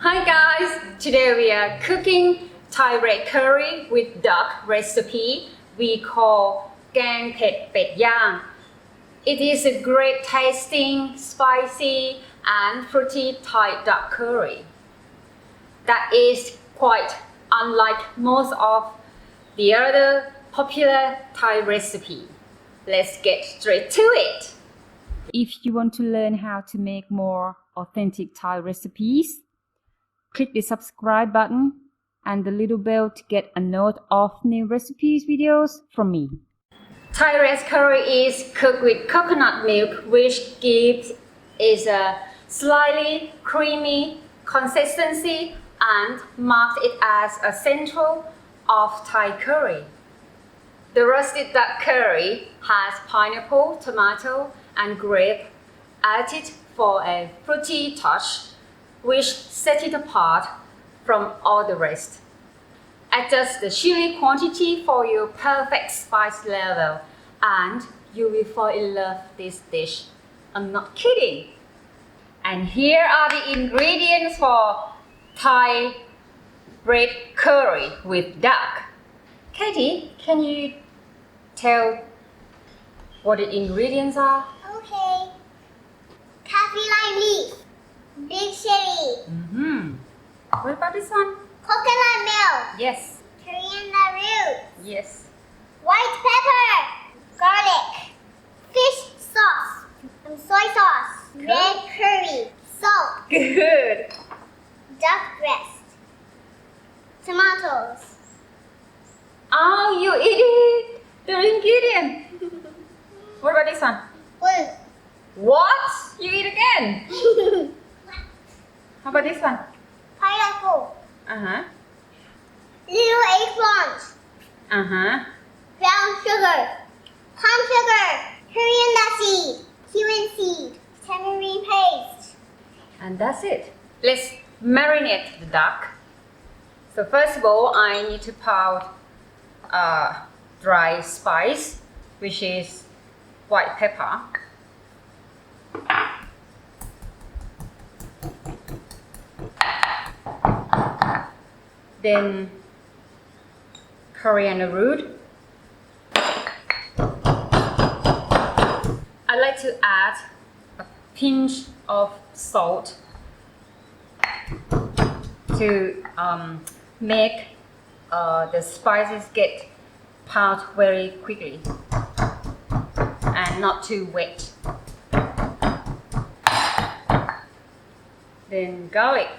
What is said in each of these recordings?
Hi guys! Today we are cooking Thai red curry with duck recipe we call Kaeng Phed Yang. It is a great tasting, spicy and fruity Thai duck curry that is quite unlike most of the other popular Thai recipe. Let's get straight to it. If you want to learn how to make more authentic Thai recipes, click the subscribe button and the little bell to get a note of new recipes videos from me. Thai red curry is cooked with coconut milk, which gives it a slightly creamy consistency and marks it as a central of Thai curry. The roasted duck curry has pineapple, tomato, and grape added for a fruity touch, which set it apart from all the rest. Adjust the chili quantity for your perfect spice level and you will fall in love with this dish. I'm not kidding. And here are the ingredients for Thai red curry with duck. Katie, can you tell what the ingredients are? Okay. Kaffir lime leaf, big chili, What about this one? coconut milk, Yes. coriander root, Yes. white pepper, garlic, fish sauce, and soy sauce, red curry, salt, Good. duck breast, tomatoes. Oh, you eat the ingredient. What about this one? What? You eat again? How about this one? Pineapple, Uh-huh. little eggplant, Uh-huh. brown sugar, palm sugar, coriander seed, cumin seed, tamarind paste. And that's it. Let's marinate the duck. So first of all, I need to pound dry spice, which is white pepper. Then coriander root. I like to add a pinch of salt to make the spices get pounded very quickly and not too wet. Then garlic.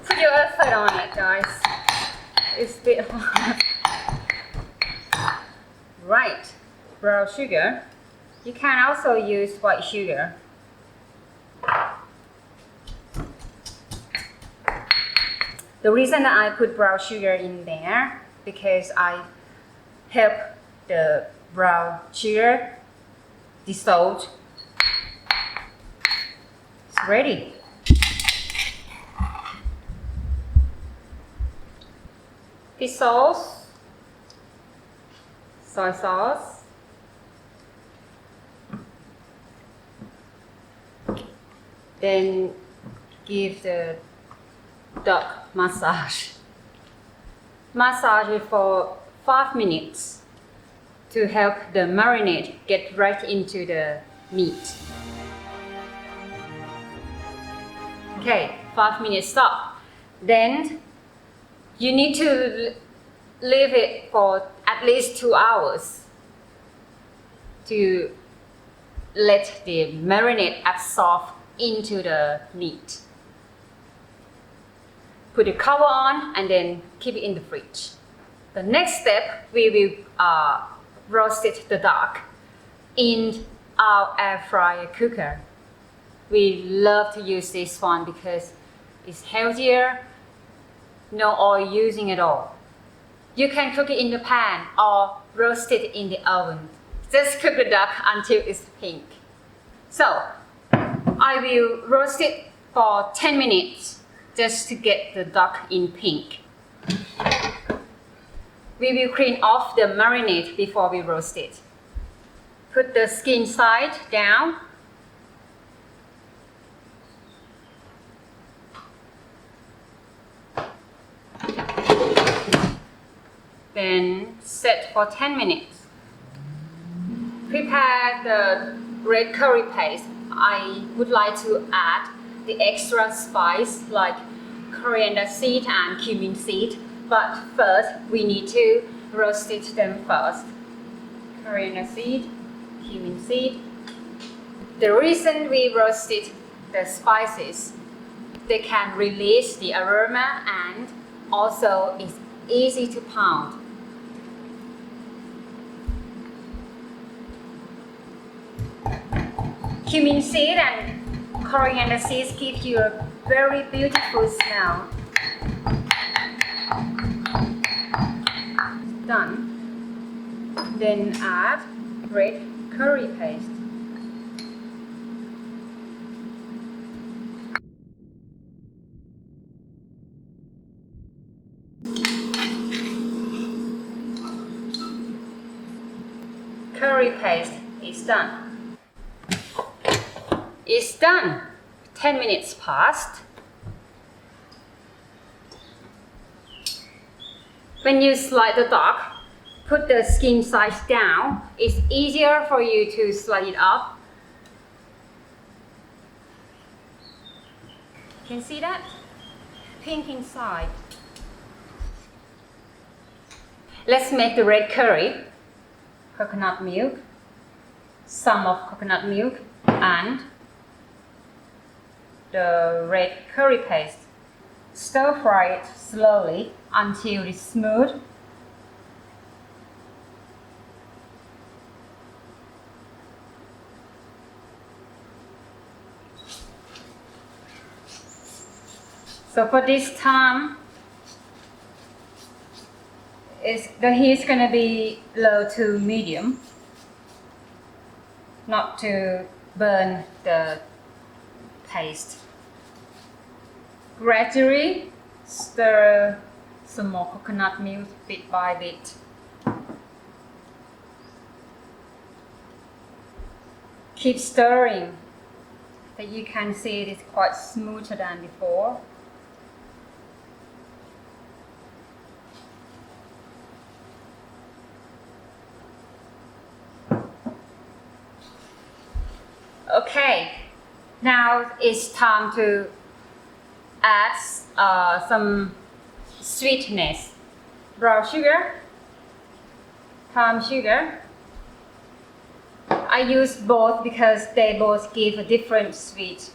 Put your effort on it, guys. It's a bit hard. Right, brown sugar. You can also use white sugar. The reason that I put brown sugar in there because I help the brown sugar dissolve. It's ready. Fish sauce, soy sauce, then give the duck massage. Massage it for 5 minutes to help the marinade get right into the meat. Okay, 5 minutes stop. Then you need to leave it for at least 2 hours to let the marinade absorb into the meat. Put the cover on and then keep it in the fridge. The next step, we will roast the duck in our air fryer cooker. We love to use this one because it's healthier, no oil using at all. You can cook it in the pan or roast it in the oven. Just cook the duck until it's pink. So, I will roast it for 10 minutes just to get the duck in pink. We will clean off the marinade before we roast it. Put the skin side down. Then set for 10 minutes. Prepare the red curry paste. I would like to add the extra spice like coriander seed and cumin seed, but first we need to roast them first. Coriander seed, cumin seed. The reason we roasted the spices, they can release the aroma and also it's easy to pound. Cumin seed and coriander seeds give you a very beautiful smell. Done. Then add red curry paste. Curry paste is done. It's done. 10 minutes passed. When you slide the duck, put the skin side down. It's easier for you to slide it up. Can you see that? Pink inside. Let's make the red curry. Coconut milk, some of coconut milk, and the red curry paste. Stir fry it slowly until it's smooth. So for this time, the heat is going to be low to medium, not to burn the paste. Gradually stir some more coconut milk bit by bit. Keep stirring, that you can see it is quite smoother than before. Okay, now it's time to add some sweetness. Brown sugar, palm sugar. I use both because they both give a different sweet.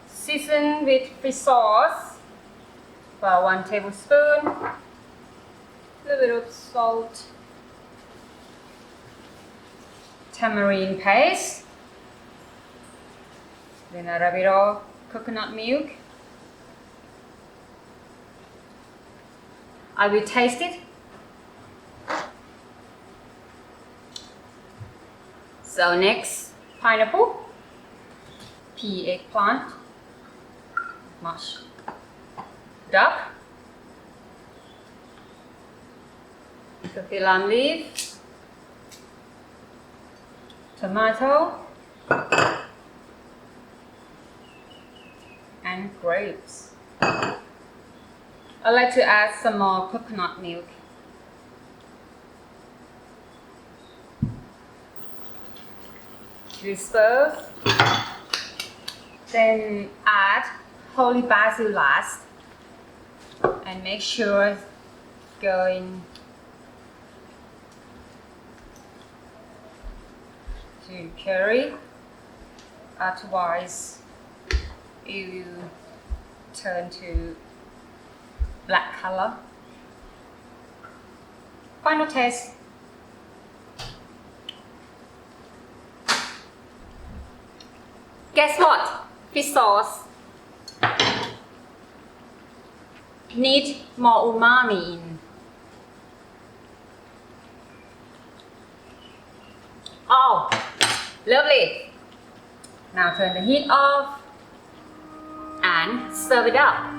Season with fish sauce, about 1 tablespoon. A little bit of salt. Tamarind paste. Then a bit of coconut milk. I will taste it. So next, pineapple, pea eggplant, mash, duck, kaffir lime leaf, tomato, and grapes. I like to add some more coconut milk. Disperse. Then add holy basil last, and make sure it's going to curry. Otherwise, it will turn to black color. Final taste. Guess what? Fish sauce. Need more umami in. Oh, lovely. Now turn the heat off and serve it up.